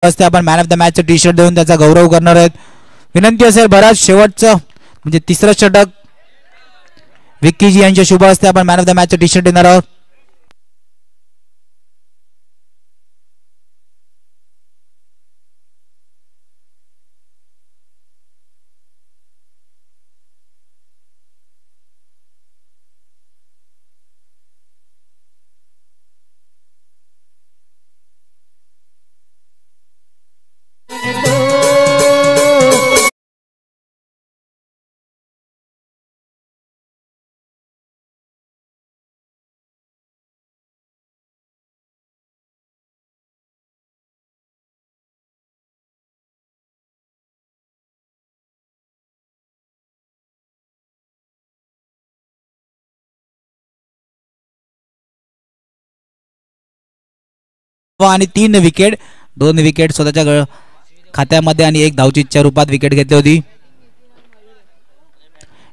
असते आपण man of the मॅचचं टी शर्ट देऊन त्याचा गौरव करणार आहेत. विनंती असेल बराच शेवटचं म्हणजे तिसरं षटक विक्कीजी यांच्या शुभ असते आपण मॅन ऑफ द मॅचचं टी शर्ट देणार आहोत. आणि 3 विकेट 2 विकेट स्वतःच्या खात्यामध्ये आणि 1 धावचीच्या रूपात विकेट घेतली होती.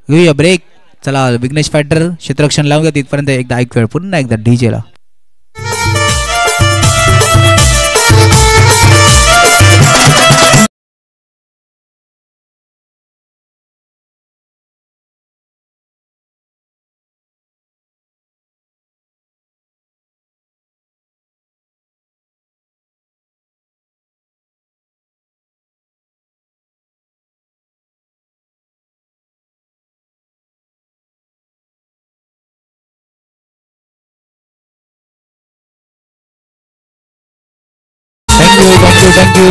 घेऊया ब्रेक. चला विघ्नेश फायटर क्षेत्ररक्षण लावून घ्या तिथपर्यंत एकदा ऐक वेळ पुन्हा एकदा डीजे ला. थँक्यू.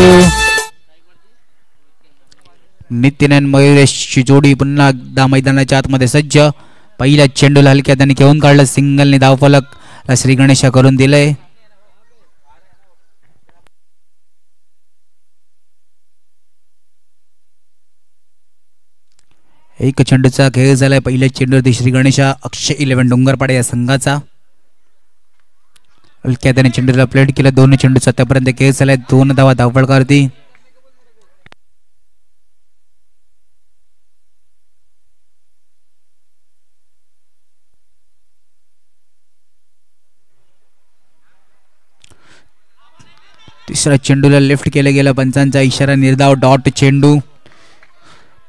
नितीन आणि मयुरेशची जोडी पुन्हा एकदा मैदानाच्या आतमध्ये सज्ज. पहिल्या चेंडूला हलक्यात त्यांनी घेऊन काढलं. सिंगलने धावफलक श्री गणेशा करून दिलंय. एक चेंडूचा खेळ झालाय. पहिल्या चेंडूवरती श्री गणेशा अक्षय 11 डोंगरपाडा या संघाचा. हलक्या त्याने चेंडूला प्लेट केलं. 2 चेंडूचा त्यापर्यंत खेळ झालाय. 2 धावा धावफलकावरती. तिसऱ्या चेंडूला लेफ्ट केलं गेलं. पंचांचा इशारा निर्धाव डॉट चेंडू.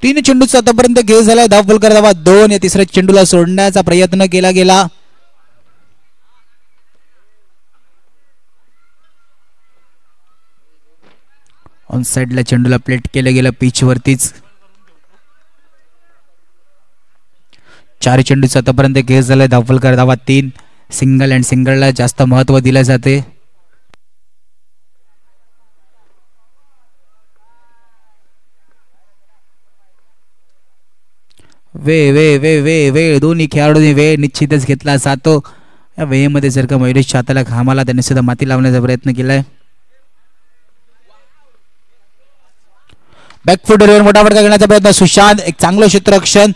3 चेंडूचा आतापर्यंत खेळ झालाय. धावफलक धावा 2. या तिसऱ्या चेंडूला सोडण्याचा प्रयत्न केला गेला. ऑन साइडला चेंडूला प्लेट केलं गेलं पिच वरतीच. 4 चेंडूचा आतापर्यंत खेळ झालाय. धावफलक धावा 3. सिंगल अँड सिंगलला जास्त महत्व दिले जाते. वेळ दोन्ही खेळाडूंनी वेळ निश्चितच घेतला जातो. या वेळेमध्ये जर का मयुरेश हाताला घामाला त्यांनी सुद्धा माती लावण्याचा प्रयत्न केलाय. बॅकफुटवर मोठा फटका घेण्याचा प्रयत्न. सुशांत एक चांगलं क्षेत्ररक्षण.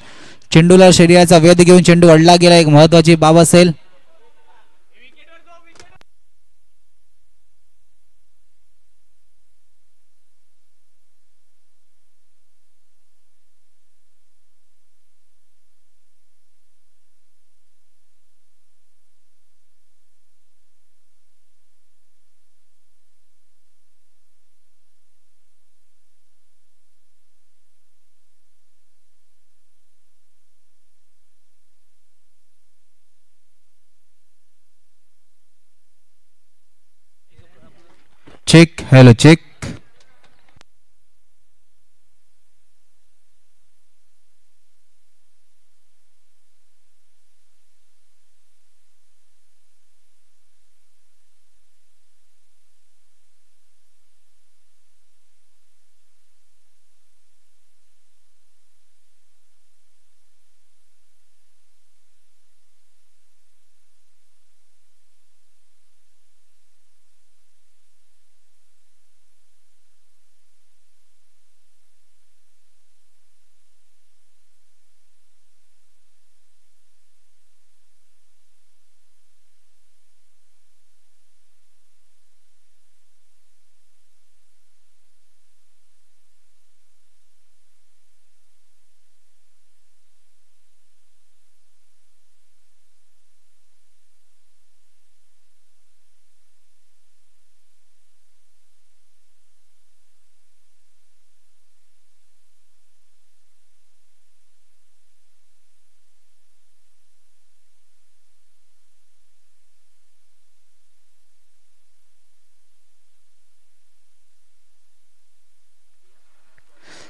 चेंडूला शरीराचा वेध घेऊन चेंडू अडला गेला. एक महत्वाची बाब असेल. चेक. Hello check.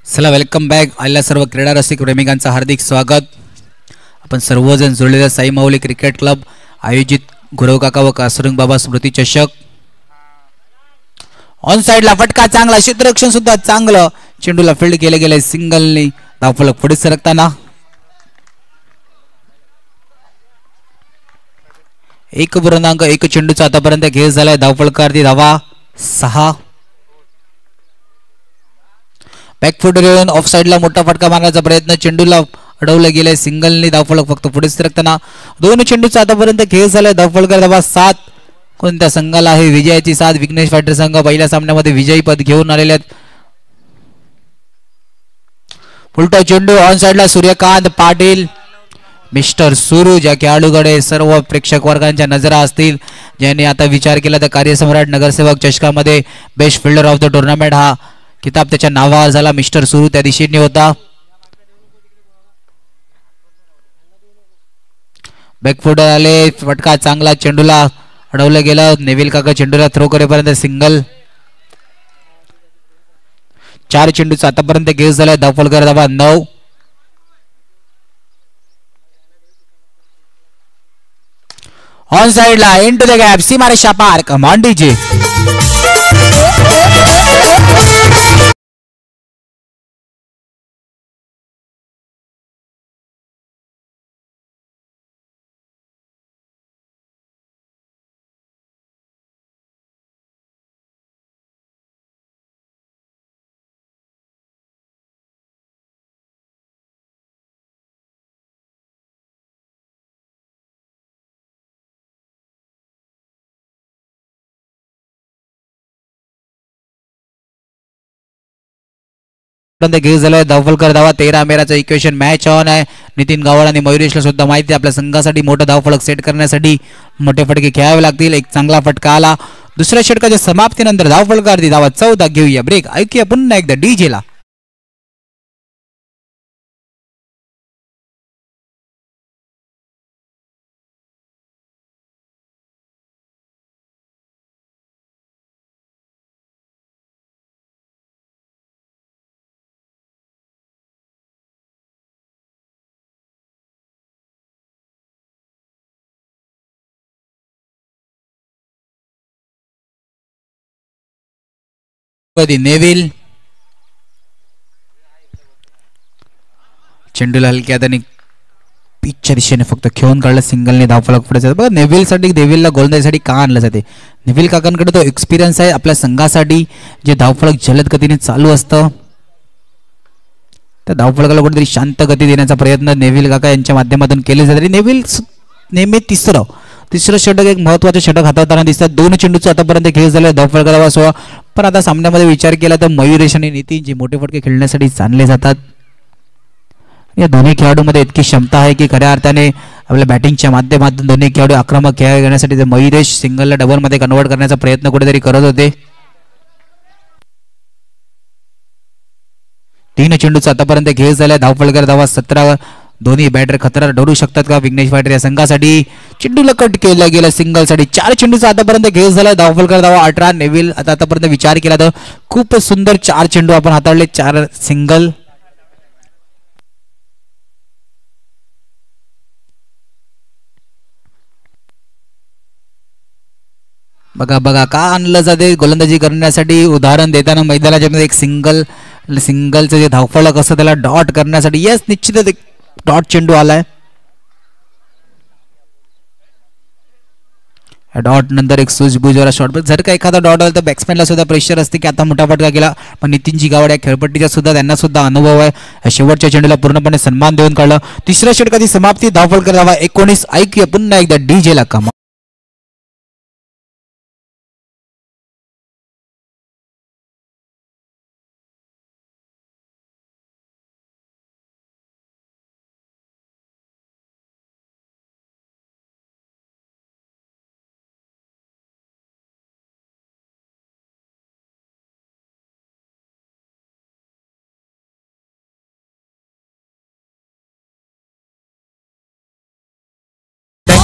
चला वेलकम बॅक. आलेल्या सर्व क्रीडा रसिक प्रेमिकांचं हार्दिक स्वागत. आपण सर्वजण जोडलेल्या साई माऊली क्रिकेट क्लब आयोजित गुरव काका व कासरंग बाबा स्मृती चषक. ऑन साइडला फटका चांगला, क्षेत्ररक्षण सुद्धा चांगलं, चेंडूला फील्ड केले गेले सिंगलनी. धावफलक पुढे सरकताना 1.1 चेंडूचा आतापर्यंत खेळ झालाय. धावफलकावरती धावा 6. बॅकफुट येऊन ऑफ साइडला मोठा फटका मारण्याचा प्रयत्न, चेंडूला अडवलं गेलंय सिंगलनी. धावफलक फक्त पुढे सरकताना 2 चेंडूचा आतापर्यंत खेळ झालाय. धावफलकार धावा 7. कोणत्या संघाला आहे विजयाची साथ? विघ्नेश फायटर संघ पहिल्या सामन्यामध्ये विजयी पद घेऊन आलेले आहेत. उलटा चेंडू ऑन साइडला सूर्यकांत पाटील, मिस्टर सुरू, ज्या खेळाडूकडे सर्व प्रेक्षक वर्गांच्या नजरा असतील, ज्यांनी आता विचार केला तर कार्यसम्राट नगरसेवक चषकामध्ये best fielder of the tournament हा किताब त्याच्या नावावर झाला. मिस्टर सुरू त्या दिशेने होता. बॅकफुट आले, फटका चांगला, चेंडूला अडवलं गेलं. नेव्हिल काका चेंडूला थ्रो करेपर्यंत सिंगल. 4 चेंडूचा आतापर्यंत खेळ झालाय. धावफलकार धावा 9. ऑन साइडला इनटू द गॅप, सीमारेषा पार. Come on DJ. खेळ झालाय. धावफलकार धावा 13. मेराचं इक्वेशन मॅच ऑन आहे. नितीन गावड आणि मयुरेशला सुद्धा माहिती आपल्या संघासाठी मोठा धावफलक सेट करण्यासाठी मोठे फटके खेळावे लागतील. एक चांगला फटका आला. दुसऱ्या षटकाच्या समाप्तीनंतर धावफलकार धावा 14. घेऊया ब्रेक. ऐकूया पुन्हा एकदा डीजे ला. नेव्हिल चेंडूला हलक्या हाताने पिचच्या दिशेने फक्त खेळून काढलं. सिंगलने धावफलक पुढे. बघा नेव्हिलला गोलंदाजीसाठी का आणलं जाते? नेव्हिल काकांकडे तो एक्सपिरियन्स आहे. आपल्या संघासाठी जे धावफलक जलद गतीने चालू असतं त्या धावफलकाला कुठेतरी शांत गती देण्याचा प्रयत्न नेव्हिल काका यांच्या माध्यमातून केले जाते. नेव्हिल नेहमी तिसरं षटक एक महत्वाचं षटक हाताळताना दिसतात. 2 चेंडूचा आतापर्यंत खेळ झाला. धावफलकार धावा 16. पण आता सामन्यामध्ये विचार केला तर मयुरेश आणि नितीन जे मोठे फटके खेळण्यासाठी जाणले जातात, या दोन्ही खेळाडूंमध्ये इतकी क्षमता आहे की खऱ्या अर्थाने आपल्या बॅटिंगच्या माध्यमातून दोन्ही खेळाडू आक्रमक खेळ घेण्यासाठी मयुरेश सिंगलला डबल मध्ये कन्वर्ट करण्याचा प्रयत्न कुठेतरी करत होते. 3 चेंडूचा आतापर्यंत खेळ झाला. धावफलकार धावा 17. दोन्ही बॅटर खतरा ठरू शकतात का विघ्नेश फायटर या संघासाठी? चेंडूला कट केला गेला सिंगल साठी. 4 चेंडूचा आतापर्यंत खेळ झाला. धावफलकार धावा 18. नेव्हिल आतापर्यंत विचार केला तर खूप सुंदर 4 चेंडू आपण हाताळले. 4 सिंगल. बघा का आणलं जाते गोलंदाजी करण्यासाठी. उदाहरण देताना मैदानाच्या मध्ये एक सिंगलचं जे धावफलक असतं त्याला डॉट करण्यासाठी. यस, निश्चितच एक डॉट चेंडू आलाय. डॉट नंतर एक सूझबूझ शॉट. जर का एखादा डॉट आला तर बॅट्समॅनला सुद्धा प्रेशर असते की आता मोठा फटका गेला. पण नितीनजी गावड या खेळपट्टीचा सुद्धा त्यांना सुद्धा अनुभव आहे. शेवटच्या चेंडूला पूर्णपणे सन्मान देऊन काढलं. तिसऱ्या षटकाची समाप्ती. धावफलकार धावा 19. ऐकूया पुन्हा एकदा डीजे ला. कमा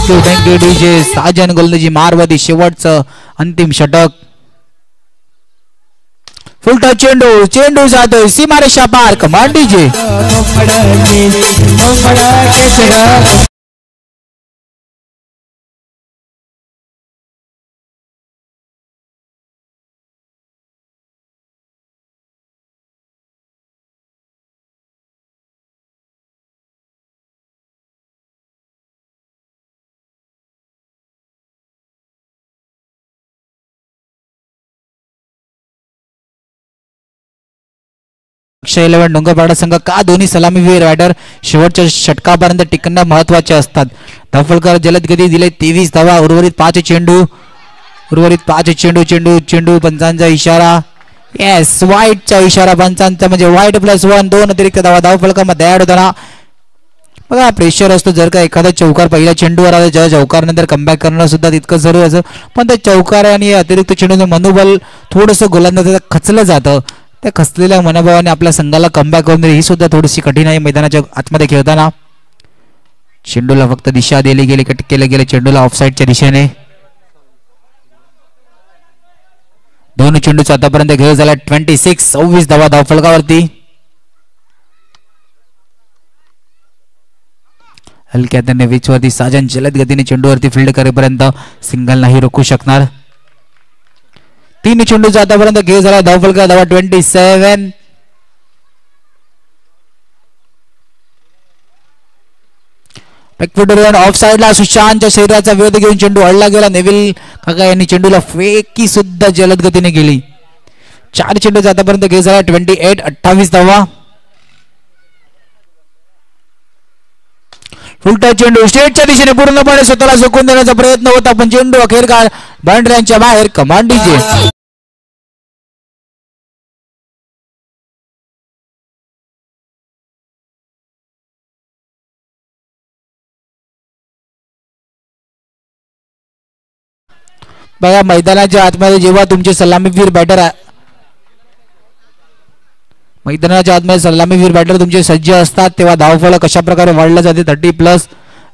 थँक्यू डीजे. साजन गोलंदाजी मारवादी शेवटचं अंतिम षटक. फुलटॉस चेंडू चेंडू जातोय सीमारेषा पार कमांड डीजे अक्षय 11 डोंगरपाडा संघ का दोन्ही सलामीवीर बॅटर शेवटच्या षटकापर्यंत टिकणं महत्वाचे असतात. धावफलकर जलद गती दिले 23 धावा उर्वरित 5 चेंडू चेंडू पंचांचा इशारा येस वाईटचा इशारा पंचांचा म्हणजे वाईट +1 2 अतिरिक्त धावा धावफलकामध्ये ऍड होताना बघा प्रेशर असतो. जर का एखादा चौकार पहिल्या चेंडूवर आला ज्या चौकारनंतर कमबॅक करणं सुद्धा तितकं जरूर असं पण त्या चौकार आणि अतिरिक्त चेंडूचं मनोबल थोडंसं गोलंदाजाचं खचलं जातं. त्या खचलेल्या मनोभावाने आपल्या संघाला कमबॅक करून ही सुद्धा थोडीशी कठीण आहे मैदानाच्या आतमध्ये खेळताना. चेंडूला फक्त दिशा दिली गेली कट केले गेले चेंडूला ऑफसाईडच्या दिशेने. दोन चेंडूचा आतापर्यंत खेळ झाला 26 धावा धावफलकावरती. हलक्या त्याने विचवरती साजन जलद गतीने चेंडूवरती फील्ड करेपर्यंत सिंगल नाही रोखू शकणार. 3 चेंडूचा आतापर्यंत खेळ झाला धावफलका धावा 27. बॅकफुट ऑफ साइडला सुशांतच्या शरीराचा विरोध घेऊन चेंडू अडला गेला. नेव्हिल काका यांनी चेंडूला फेकी सुद्धा जलद गतीने गेली. 4 चेंडूचा आतापर्यंत खेळ झाला 28 धावा. फुलटा चेंडू स्टेटच्या दिशेने पूर्णपणे स्वतःला झोकून देण्याचा प्रयत्न होता पण चेंडू अखेर काळ बाउंड्रीच्या बाहेर कमांड डीजे. बघा मैदानाच्या आतमध्ये जेव्हा तुमचे सलामीवीर बॅटर तुमचे सज्ज असतात तेव्हा धावफलक कशा प्रकारे वाढलं जाते 30+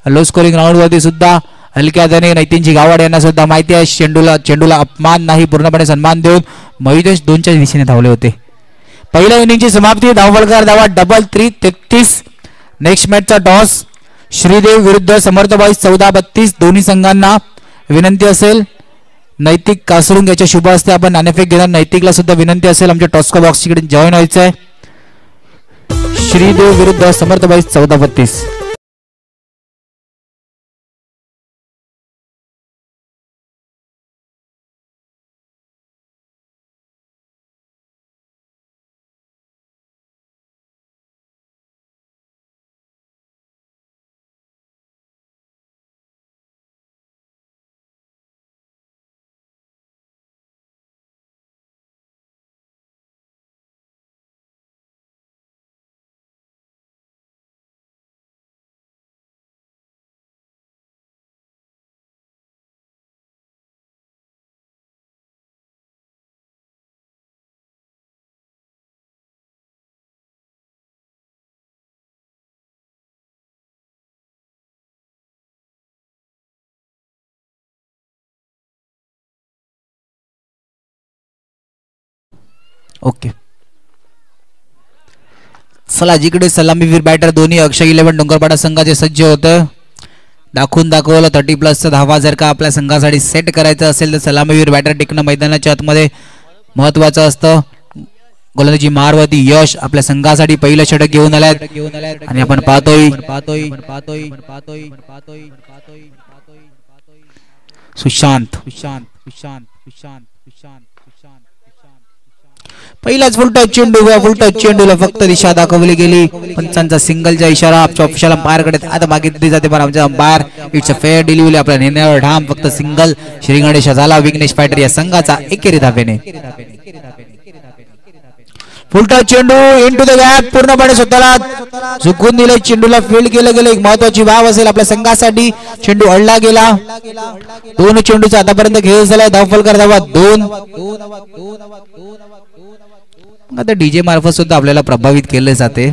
लो स्कोरिंग राऊंड वरती सुद्धा हलक्या त्याने नैतीनची गावाड यांना सुद्धा माहिती आहे चेंडूला अपमान नाही पूर्णपणे सन्मान देऊन मयुदेश 2च्या दिशेने धावले होते. पहिल्या इनिंगची समाप्ती धावफलकार धावा डबल 33. नेक्स्ट मॅचचा टॉस श्रीदेव विरुद्ध समर्थ बॉईज 14-32. दोन्ही संघांना विनंती असेल नैतिक कासरुंग याच्या शुभ असते आपण नाणेफेक घेणार. नैतिकला सुद्धा विनंती असेल आमच्या टॉस्को बॉक्स कडे जॉईन व्हायचं आहे. श्रीदेव विरुद्ध समर्थ बॉईज 14-32. ओके चला जिकडे सलामीवीर बॅटर दोन्ही अक्षय 11 डोंगरपाडा संघाचे सज्ज होतं. दाखवलं 30+ धावा जर का आपल्या संघासाठी सेट करायचं असेल तर सलामीवीर बॅटर टिकणं मैदानाच्या आतमध्ये महत्वाचं असतं. गोलंदाजी मारवती यश आपल्या संघासाठी पहिलं षटक घेऊन आल्यात आणि आपण पाहतोय सुशांत पहिलाच फुलटॉस चेंडूला फक्त दिशा दाखवली गेली. पंचांचा सिंगलचा इशारा आमच्या ऑफिशियल अंपायरकडे आता मागितली जाते पण आमच्या umpire it's a fair delivery आपल्या निर्णयावर ठाम फक्त सिंगल. श्री गणेश झाला विघ्नेश फायटर या संघाचा एकेरी धावेने. फुलटॉस चेंडू इनटू द गॅप पूर्णपणे स्वतःला झुकून दिले. चेंडूला फील्ड केलं गेलं एक महत्वाची बाब असेल आपल्या संघासाठी. चेंडू अडला गेला. 2 चेंडूचा आतापर्यंत खेळ झालाय धावफलकार धावा 2. आता डीजे मार्फत सुद्धा आपल्याला प्रभावित केले जाते.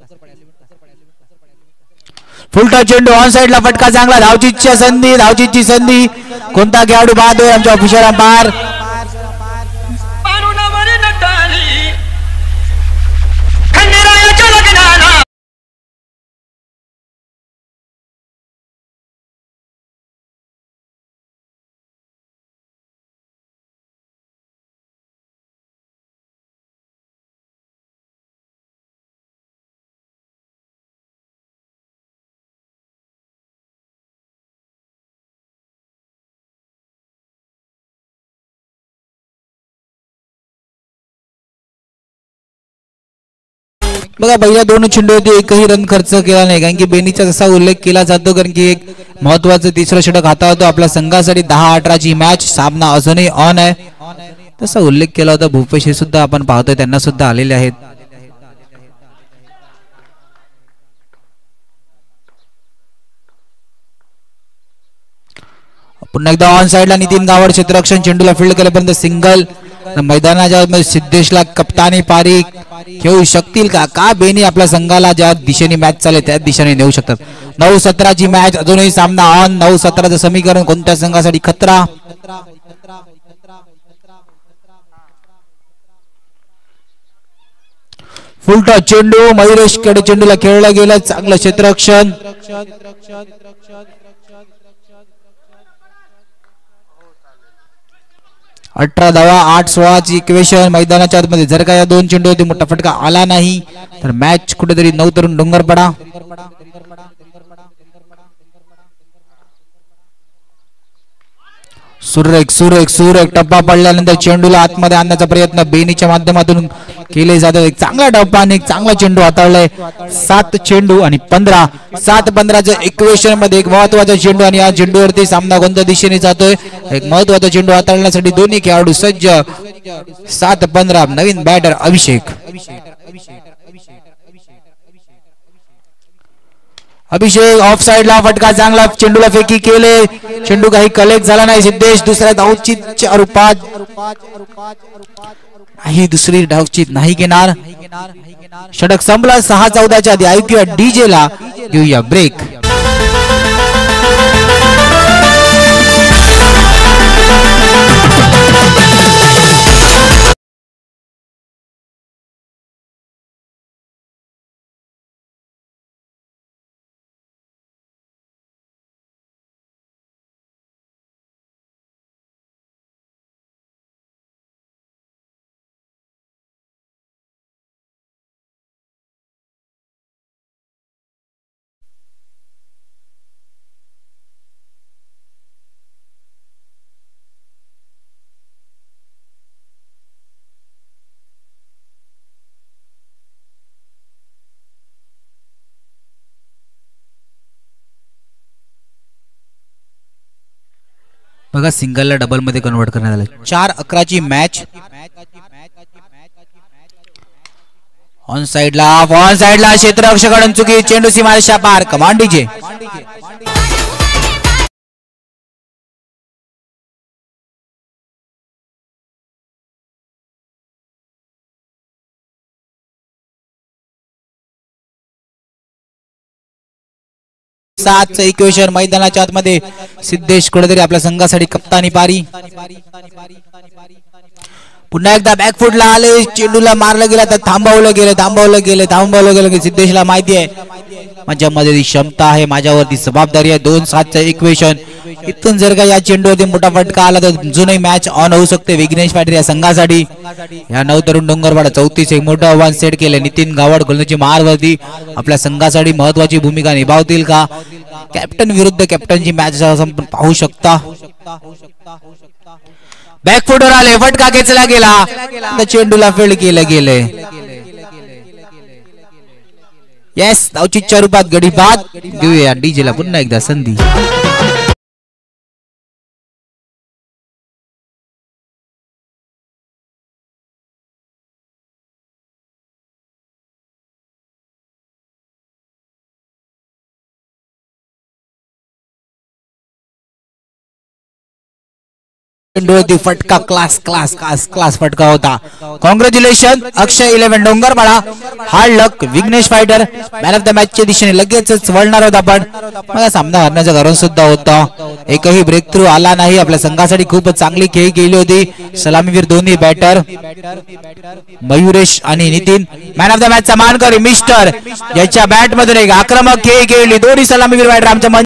लिमिट फुलटा चेंडू ऑन साइडला फटका चांगला धावचीची संधी कोणता खेळाडू बाद होईल आमच्या ऑफिशियल अंपायर बघा पहिल्या दोन चेंडूवरती एकही रन खर्च केला नाही कारण की बेनीचा जसा उल्लेख केला जातो कारण की एक महत्वाचं तिसरं षटक हाताळतो आपल्या संघासाठी 10-18ची मॅच सामना अजूनही ऑन आहे तसा उल्लेख केला होता भूपेश हे सुद्धा आपण पाहतोय त्यांना सुद्धा आलेले आहेत पुन्हा एकदा ऑन साइडला नितीन गावड क्षेत्ररक्षण चेंडूला फील्ड केल्यापर्यंत सिंगल मैदानाच्या सिद्धेशला कप्तानी पारी खेळू शकतील का बेनी आपल्या संघाला ज्या दिशेने मॅच चालेल त्या दिशेने नेऊ शकतात 9-17ची मॅच अजूनही सामना ऑन 9-17चं समीकरण कोणत्या संघासाठी खतरा फुलटा चेंडू मयुरेश कडे चेंडूला खेळलं गेलं चांगलं क्षेत्ररक्षण 18 धावा 8-16ची इक्वेशन मैदानाच्या आतमध्ये जर का या दोन चेंडूवरती मोठा फटका आला नाही तर मॅच कुठेतरी 9 तरुण डोंगर पडा सुरेख टप्पा पडल्यानंतर चेंडूला आतमध्ये आणण्याचा प्रयत्न बेनीच्या माध्यमातून केले जातात एक चांगला टप्पा आणि एक चांगला चेंडू हाताळलाय 7 चेंडू आणि 15 इक्वेशन मध्ये एक महत्वाचा चेंडू आणि या चेंडूवरती सामना कोणत्या दिशेने जातोय एक महत्वाचा चेंडू हाताळण्यासाठी दोन्ही खेळाडू सज्ज 7-15 नवीन बॅटर अभिषेक ऑफ साइडला फटका चांगला चेंडूला फेकी केले चेंडू काही कलेक्ट झाला नाही सिद्धेश दुसऱ्या धावचीतच्या रूपात ही दुसरी धावचीत नाही घेणार षटक संपला 6-14च्या आधी ऐकूया डीजे ला घेऊया ब्रेक बघा सिंगलला डबल मध्ये कन्वर्ट करण्यात आलं 4-11ची मॅच ऑन साइडला क्षेत्ररक्षकाकडून चुकी चेंडू सीमारेषा पार कमांड डीजे सातचं इक्वेशन मैदानाच्या आतमध्ये सिद्धेश कुठेतरी आपल्या संघासाठी कप्तानी पारी पुन्हा एकदा बॅकफुटला आले चेंडूला मारलं गेलं तर थांबवलं गेलं की सिद्धेशला माहिती आहे माझ्यामध्ये ती क्षमता आहे माझ्यावरती जबाबदारी आहे 2-7चं इक्वेशन इथून जर का या चेंडूवरती मोठा फटका आला तर जुनी मॅच ऑन होऊ शकते विघ्नेश पाटील या संघासाठी या 9 तरुण डोंगरवाडा 34 एक मोठं आव्हान सेट केले नितीन गावड गोलंदाजी मारवरती आपल्या संघासाठी महत्वाची भूमिका निभावतील का कॅप्टन विरुद्ध कॅप्टनची मॅच पाहू शकता बॅकफुटवर आले फटका खेचला गेला चेंडूला फील्ड केलं गेले येस धावचीच्या रूपात गडी बाद घेऊया डीजेला पुन्हा एकदा संधी चेंडूवरती फटका क्लास क्लास क्लास क्लास फटका होता. Congratulation Akshay 11 Dongarmala. Hard luck Vighnesh fighter man of the match च्या दिशेने लगेचच वळणार होता, पण मला सामना हरण्याचं कारण सुद्धा होतं. एकही ब्रेक थ्रू आला नाही. आपल्या संघासाठी खूप चांगली खेळ केली होती सलामीवीर दोन्ही बॅटर मयुरेश आणि Nitin. Man of the match चा मानकरी मिस्टर, ज्याच्या बॅट मधून एक आक्रमक खेळ केली दोन्ही सलामीवीर बॅटर आमच्या